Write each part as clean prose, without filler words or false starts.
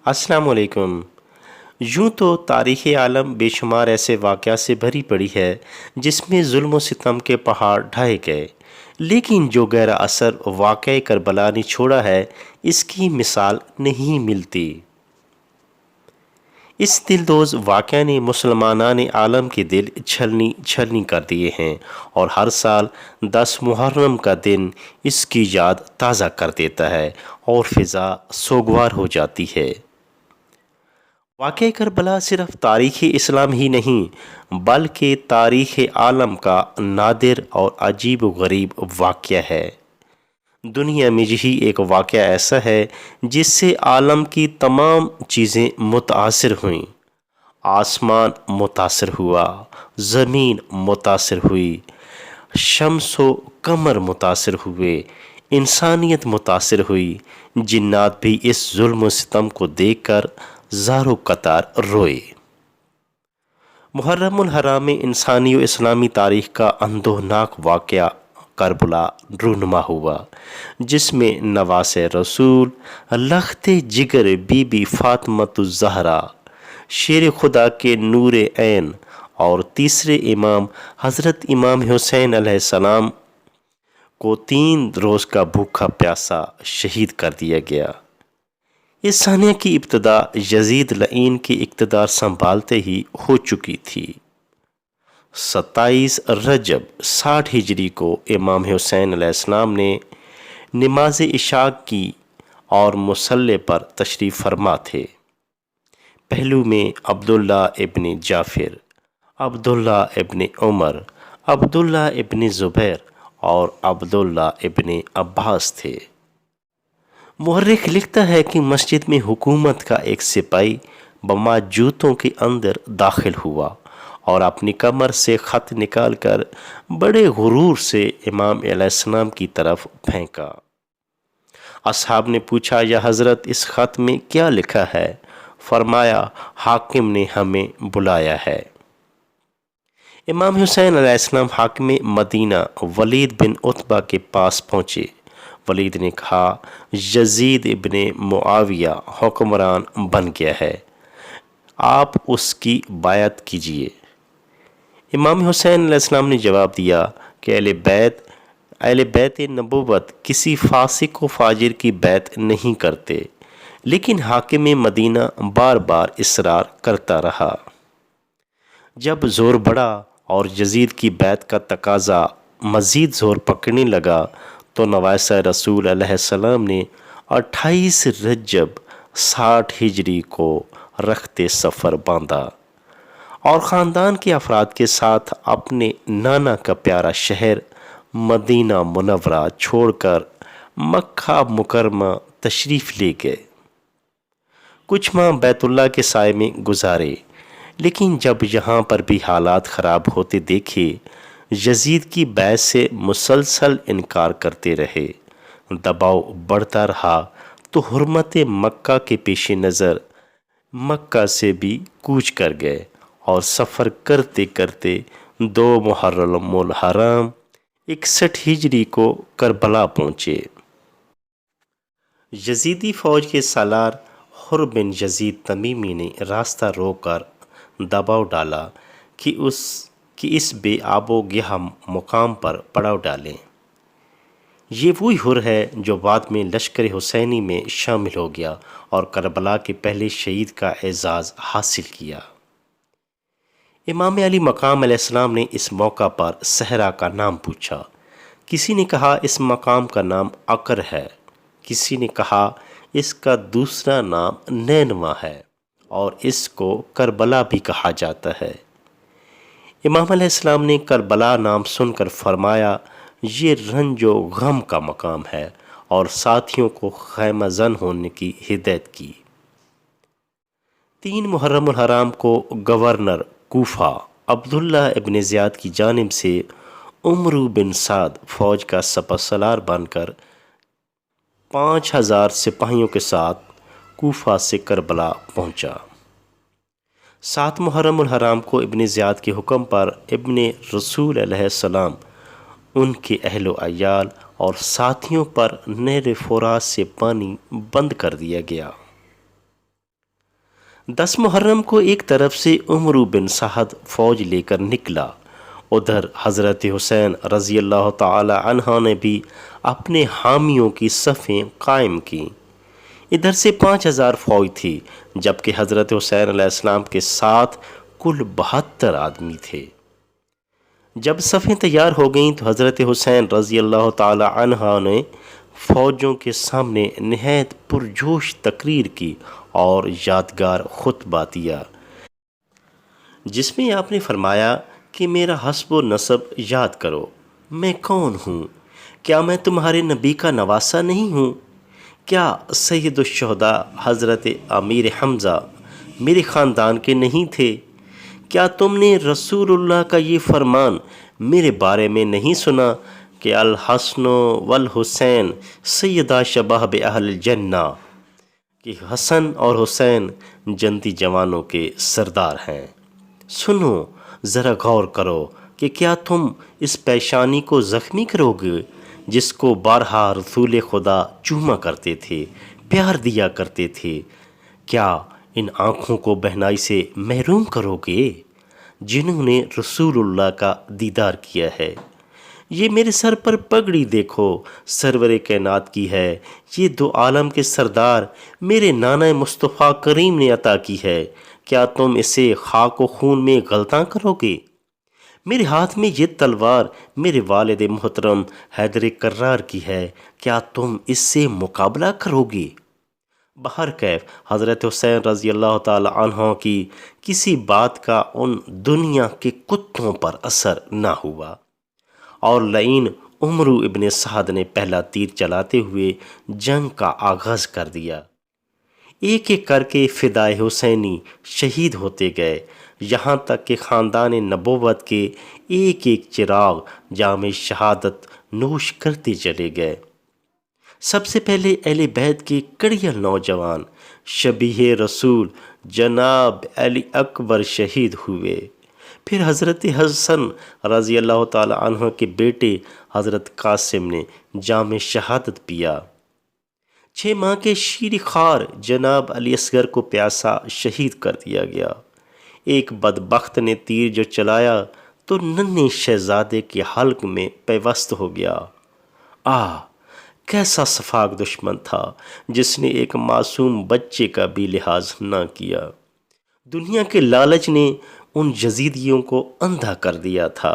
السلام علیکم۔ یوں تو تاریخ عالم بے شمار ایسے واقعات سے بھری پڑی ہے جس میں ظلم و ستم کے پہاڑ ڈھائے گئے، لیکن جو گہرا اثر واقعہ کربلا نے چھوڑا ہے اس کی مثال نہیں ملتی۔ اس دلدوز واقعہ نے مسلمانان عالم کے دل چھلنی کر دیے ہیں، اور ہر سال 10 محرم کا دن اس کی یاد تازہ کر دیتا ہے اور فضا سوگوار ہو جاتی ہے۔ واقعہ کربلا صرف تاریخ اسلام ہی نہیں بلکہ تاریخ عالم کا نادر اور عجیب و غریب واقعہ ہے۔ دنیا میں یہی ایک واقعہ ایسا ہے جس سے عالم کی تمام چیزیں متاثر ہوئیں۔ آسمان متاثر ہوا، زمین متاثر ہوئی، شمس و قمر متاثر ہوئے، انسانیت متاثر ہوئی، جنات بھی اس ظلم و ستم کو دیکھ کر زار و قطار روئے۔ محرم الحرام میں انسانی و اسلامی تاریخ کا اندوہناک واقعہ کربلا رونما ہوا، جس میں نواس رسول، لخت جگر بی بی فاطمۃ الزہرا، شیر خدا کے نور عین اور تیسرے امام حضرت امام حسین علیہ السلام کو 3 روز کا بھوکا پیاسا شہید کر دیا گیا۔ اس سانحہ کی ابتدا یزید لعین کے اقتدار سنبھالتے ہی ہو چکی تھی۔ 27 رجب 60 ہجری کو امام حسین علیہ السلام نے نماز عشاء کی اور مصلی پر تشریف فرما تھے۔ پہلو میں عبداللہ ابن جعفر، عبداللہ ابن عمر، عبداللہ ابن زبیر اور عبداللہ ابن عباس تھے۔ مورخ لکھتا ہے کہ مسجد میں حکومت کا ایک سپاہی بما جوتوں کے اندر داخل ہوا اور اپنی کمر سے خط نکال کر بڑے غرور سے امام علیہ السلام کی طرف پھینکا۔ اصحاب نے پوچھا، یا حضرت اس خط میں کیا لکھا ہے؟ فرمایا، حاکم نے ہمیں بلایا ہے۔ امام حسین علیہ السلام حاکم مدینہ ولید بن عتبہ کے پاس پہنچے۔ ولید نے کہا، یزید ابن معاویہ حکمران بن گیا ہے، آپ اس کی بیعت کیجئے۔ امام حسین علیہ السلام نے جواب دیا کہ اہل بیت نبوت کسی فاسق و فاجر کی بیعت نہیں کرتے، لیکن حاکم مدینہ بار بار اصرار کرتا رہا۔ جب زور بڑھا اور یزید کی بیعت کا تقاضا مزید زور پکڑنے لگا تو نواسہ رسول علیہ السلام نے 28 رجب 60 ہجری کو رخت سفر باندھا اور خاندان کے افراد کے ساتھ اپنے نانا کا پیارا شہر مدینہ منورہ چھوڑ کر مکہ مکرمہ تشریف لے گئے۔ کچھ ماہ بیت اللہ کے سائے میں گزارے، لیکن جب یہاں پر بھی حالات خراب ہوتے دیکھے، یزید کی بیعت سے مسلسل انکار کرتے رہے، دباؤ بڑھتا رہا تو حرمت مکہ کے پیش نظر مکہ سے بھی کوچ کر گئے اور سفر کرتے کرتے 2 محرم الحرام 61 ہجری کو کربلا پہنچے۔ یزیدی فوج کے سالار حر بن یزید تمیمی نے راستہ روک کر دباؤ ڈالا کہ اس بے آب و گیاہ مقام پر پڑاؤ ڈالیں۔ یہ وہی حر ہے جو بعد میں لشکر حسینی میں شامل ہو گیا اور کربلا کے پہلے شہید کا اعزاز حاصل کیا۔ امام علی مقام علیہ السلام نے اس موقع پر صحرا کا نام پوچھا۔ کسی نے کہا اس مقام کا نام عقر ہے، کسی نے کہا اس کا دوسرا نام نینوا ہے اور اس کو کربلا بھی کہا جاتا ہے۔ امام علیہ السلام نے کربلا نام سن کر فرمایا، یہ رنج و غم کا مقام ہے، اور ساتھیوں کو خیمہ زن ہونے کی ہدایت کی۔ 3 محرم الحرام کو گورنر کوفہ عبداللہ ابن زیاد کی جانب سے عمرو بن سعد فوج کا سپہ سالار بن کر 5000 سپاہیوں کے ساتھ کوفہ سے کربلا پہنچا۔ 7 محرم الحرام کو ابن زیاد کے حکم پر ابن رسول علیہ السلام، ان کے اہل و عیال اور ساتھیوں پر نہر فرات سے پانی بند کر دیا گیا۔ 10 محرم کو ایک طرف سے عمرو بن سعد فوج لے کر نکلا، ادھر حضرت حسین رضی اللہ تعالی عنہ نے بھی اپنے حامیوں کی صفیں قائم کیں۔ ادھر سے 5000 فوج تھی، جبکہ حضرت حسین علیہ السلام کے ساتھ کل 72 آدمی تھے۔ جب صفیں تیار ہو گئیں تو حضرت حسین رضی اللہ تعالی عنہ نے فوجوں کے سامنے نہایت پرجوش تقریر کی اور یادگار خطبہ دیا، جس میں آپ نے فرمایا کہ میرا حسب و نسب یاد کرو، میں کون ہوں؟ کیا میں تمہارے نبی کا نواسہ نہیں ہوں؟ کیا سید الشہداء حضرت امیر حمزہ میرے خاندان کے نہیں تھے؟ کیا تم نے رسول اللہ کا یہ فرمان میرے بارے میں نہیں سنا کہ الحسن والحسین سیدہ شباب اہل الجنہ، کہ حسن اور حسین جنتی جوانوں کے سردار ہیں؟ سنو، ذرا غور کرو کہ کیا تم اس پیشانی کو زخمی کرو گے جس کو بارہا رسول خدا چوما کرتے تھے، پیار دیا کرتے تھے؟ کیا ان آنکھوں کو بہنائی سے محروم کرو گے جنہوں نے رسول اللہ کا دیدار کیا ہے؟ یہ میرے سر پر پگڑی دیکھو، سرور کائنات کی ہے، یہ دو عالم کے سردار میرے نانا مصطفیٰ کریم نے عطا کی ہے، کیا تم اسے خاک و خون میں غلطاں کرو گے؟ میرے ہاتھ میں یہ تلوار میرے والد محترم حیدر کرار کی ہے، کیا تم اس سے مقابلہ کرو گے؟ بہرکیف حضرت حسین رضی اللہ تعالی عنہ کی کسی بات کا ان دنیا کے کتوں پر اثر نہ ہوا، اور لعین عمرو ابن سعد نے پہلا تیر چلاتے ہوئے جنگ کا آغاز کر دیا۔ ایک ایک کر کے فدائے حسینی شہید ہوتے گئے، یہاں تک کہ خاندان نبوت کے ایک ایک چراغ جام شہادت نوش کرتے چلے گئے۔ سب سے پہلے اہل بیت کے کڑیل نوجوان شبیہ رسول جناب علی اکبر شہید ہوئے، پھر حضرت حسن رضی اللہ تعالی عنہ کے بیٹے حضرت قاسم نے جام شہادت پیا، 6 ماہ کے شیر خوار جناب علی اصغر کو پیاسا شہید کر دیا گیا۔ ایک بدبخت نے تیر جو چلایا تو ننھے شہزادے کے حلق میں پیوست ہو گیا۔ کیسا سفاک دشمن تھا جس نے ایک معصوم بچے کا بھی لحاظ نہ کیا۔ دنیا کے لالچ نے ان یزیدیوں کو اندھا کر دیا تھا۔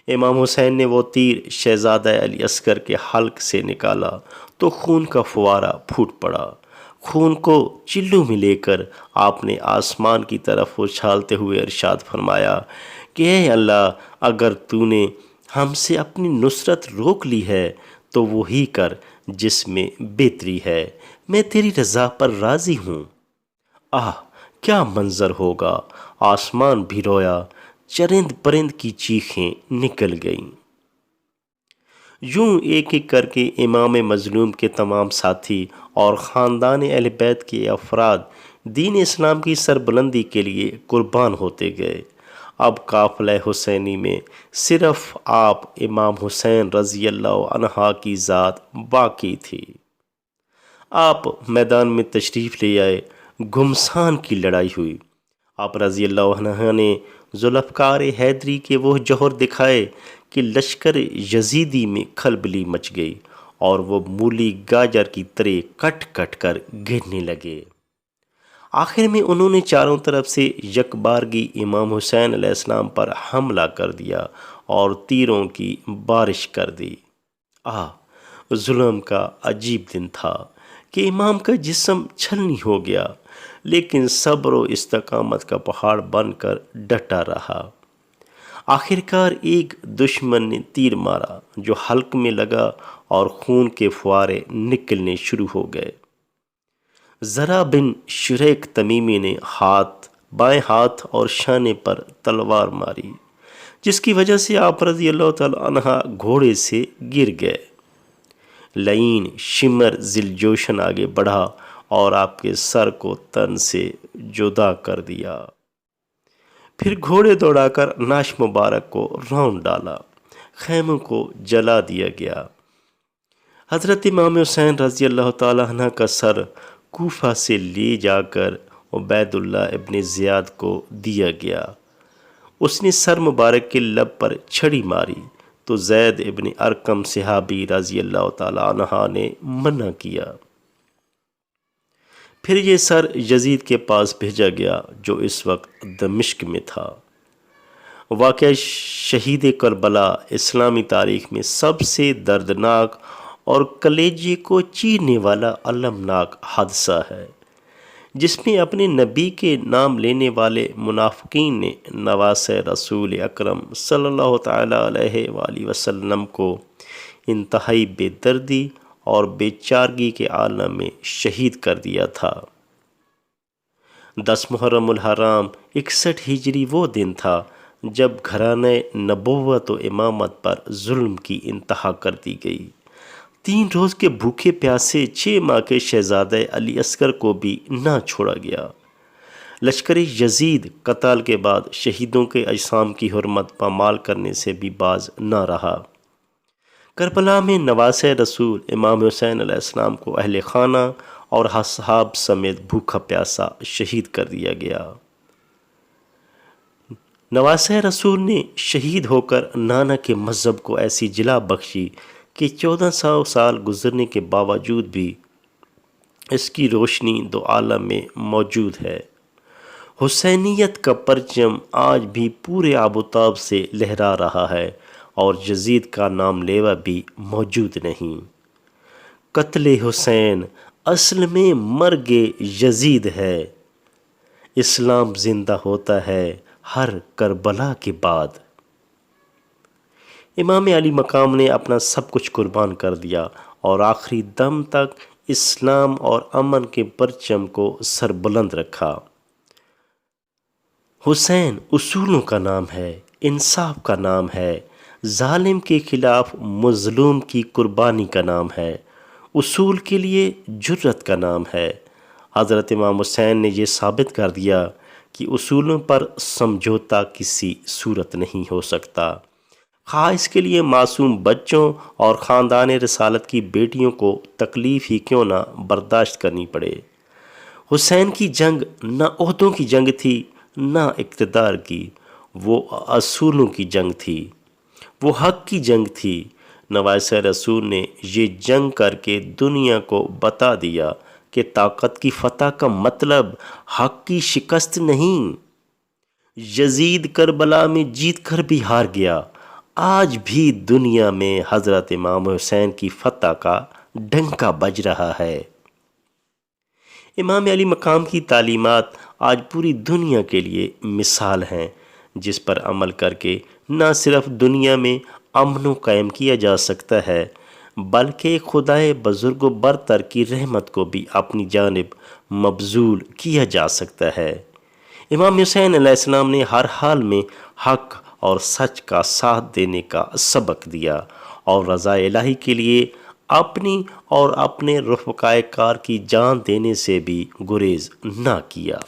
امام حسین نے وہ تیر شہزادہ علی اصغر کے حلق سے نکالا تو خون کا فوارہ پھوٹ پڑا۔ خون کو چلو میں لے کر آپ نے آسمان کی طرف اچھالتے ہوئے ارشاد فرمایا کہ اے اللہ، اگر تو نے ہم سے اپنی نصرت روک لی ہے تو وہی کر جس میں بہتری ہے، میں تیری رضا پر راضی ہوں۔ کیا منظر ہوگا! آسمان بھی رویا، چرند پرند کی چیخیں نکل گئیں۔ یوں ایک ایک کر کے امام مظلوم کے تمام ساتھی اور خاندان اہل بیت کے افراد دین اسلام کی سربلندی کے لیے قربان ہوتے گئے۔ اب قافلہ حسینی میں صرف آپ امام حسین رضی اللہ عنہ کی ذات باقی تھی۔ آپ میدان میں تشریف لے آئے، گھمسان کی لڑائی ہوئی۔ آپ رضی اللہ عنہ نے ذوالفقار حیدری کے وہ جوہر دکھائے کہ لشکر یزیدی میں کھلبلی مچ گئی اور وہ مولی گاجر کی طرح کٹ کٹ کر گرنے لگے۔ آخر میں انہوں نے چاروں طرف سے یکبارگی امام حسین علیہ السلام پر حملہ کر دیا اور تیروں کی بارش کر دی۔ ظلم کا عجیب دن تھا کہ امام کا جسم چھلنی ہو گیا، لیکن صبر و استقامت کا پہاڑ بن کر ڈٹا رہا۔ آخرکار ایک دشمن نے تیر مارا جو حلق میں لگا اور خون کے فوارے نکلنے شروع ہو گئے۔ زرع بن شریک تمیمی نے بائیں ہاتھ اور شانے پر تلوار ماری، جس کی وجہ سے آپ رضی اللہ تعالی عنہ گھوڑے سے گر گئے۔ لعین شمر ذیل جوشن آگے بڑھا اور آپ کے سر کو تن سے جدا کر دیا، پھر گھوڑے دوڑا کر ناش مبارک کو رون ڈالا، خیموں کو جلا دیا گیا۔ حضرت امام حسین رضی اللہ تعالی عنہ کا سر کوفہ سے لے جا کر عبید اللہ ابن زیاد کو دیا گیا۔ اس نے سر مبارک کے لب پر چھڑی ماری تو زید ابن ارقم صحابی رضی اللہ تعالیٰ عنہ نے منع کیا۔ پھر یہ سر یزید کے پاس بھیجا گیا جو اس وقت دمشق میں تھا۔ واقعہ شہید کربلا اسلامی تاریخ میں سب سے دردناک اور کلیجے کو چیرنے والا المناک حادثہ ہے، جس میں اپنے نبی کے نام لینے والے منافقین نے نواسۂ رسول اکرم صلی اللہ تعالیٰ علیہ وآلہ وسلم کو انتہائی بے دردی اور بے چارگی کے عالم میں شہید کر دیا تھا۔ 10 محرم الحرام 61 ہجری وہ دن تھا جب گھرانہ نبوت و امامت پر ظلم کی انتہا کر دی گئی۔ 3 روز کے بھوکے پیاسے 6 ماہ کے شہزادہ علی اصغر کو بھی نہ چھوڑا گیا۔ لشکر یزید قتال کے بعد شہیدوں کے اجسام کی حرمت پامال کرنے سے بھی باز نہ رہا۔ کربلا میں نواسۂ رسول امام حسین علیہ السلام کو اہل خانہ اور اصحاب سمیت بھوکا پیاسا شہید کر دیا گیا۔ نواسۂ رسول نے شہید ہو کر نانا کے مذہب کو ایسی جلا بخشی کہ 1400 سال گزرنے کے باوجود بھی اس کی روشنی 2 عالم میں موجود ہے۔ حسینیت کا پرچم آج بھی پورے آب و تاب سے لہرا رہا ہے اور یزید کا نام لیوا بھی موجود نہیں۔ قتل حسین اصل میں مرگ یزید ہے۔ اسلام زندہ ہوتا ہے ہر کربلا کے بعد۔ امام علی مقام نے اپنا سب کچھ قربان کر دیا اور آخری دم تک اسلام اور امن کے پرچم کو سربلند رکھا۔ حسین اصولوں کا نام ہے، انصاف کا نام ہے، ظالم کے خلاف مظلوم کی قربانی کا نام ہے، اصول کے لیے جرت کا نام ہے۔ حضرت امام حسین نے یہ ثابت کر دیا کہ اصولوں پر سمجھوتا کسی صورت نہیں ہو سکتا، خواہ اس کے لیے معصوم بچوں اور خاندان رسالت کی بیٹیوں کو تکلیف ہی کیوں نہ برداشت کرنی پڑے۔ حسین کی جنگ نہ عہدوں کی جنگ تھی نہ اقتدار کی، وہ اصولوں کی جنگ تھی، وہ حق کی جنگ تھی۔ نواسۂ رسول نے یہ جنگ کر کے دنیا کو بتا دیا کہ طاقت کی فتح کا مطلب حق کی شکست نہیں۔ یزید کربلا میں جیت کر بھی ہار گیا، آج بھی دنیا میں حضرت امام حسین کی فتح کا ڈنکا بج رہا ہے۔ امام علی مقام کی تعلیمات آج پوری دنیا کے لیے مثال ہیں، جس پر عمل کر کے نہ صرف دنیا میں امن و قائم کیا جا سکتا ہے بلکہ خدائے بزرگ و برتر کی رحمت کو بھی اپنی جانب مبذول کیا جا سکتا ہے۔ امام حسین علیہ السلام نے ہر حال میں حق اور سچ کا ساتھ دینے کا سبق دیا اور رضا الہی کے لیے اپنی اور اپنے رفقائے کار کی جان دینے سے بھی گریز نہ کیا۔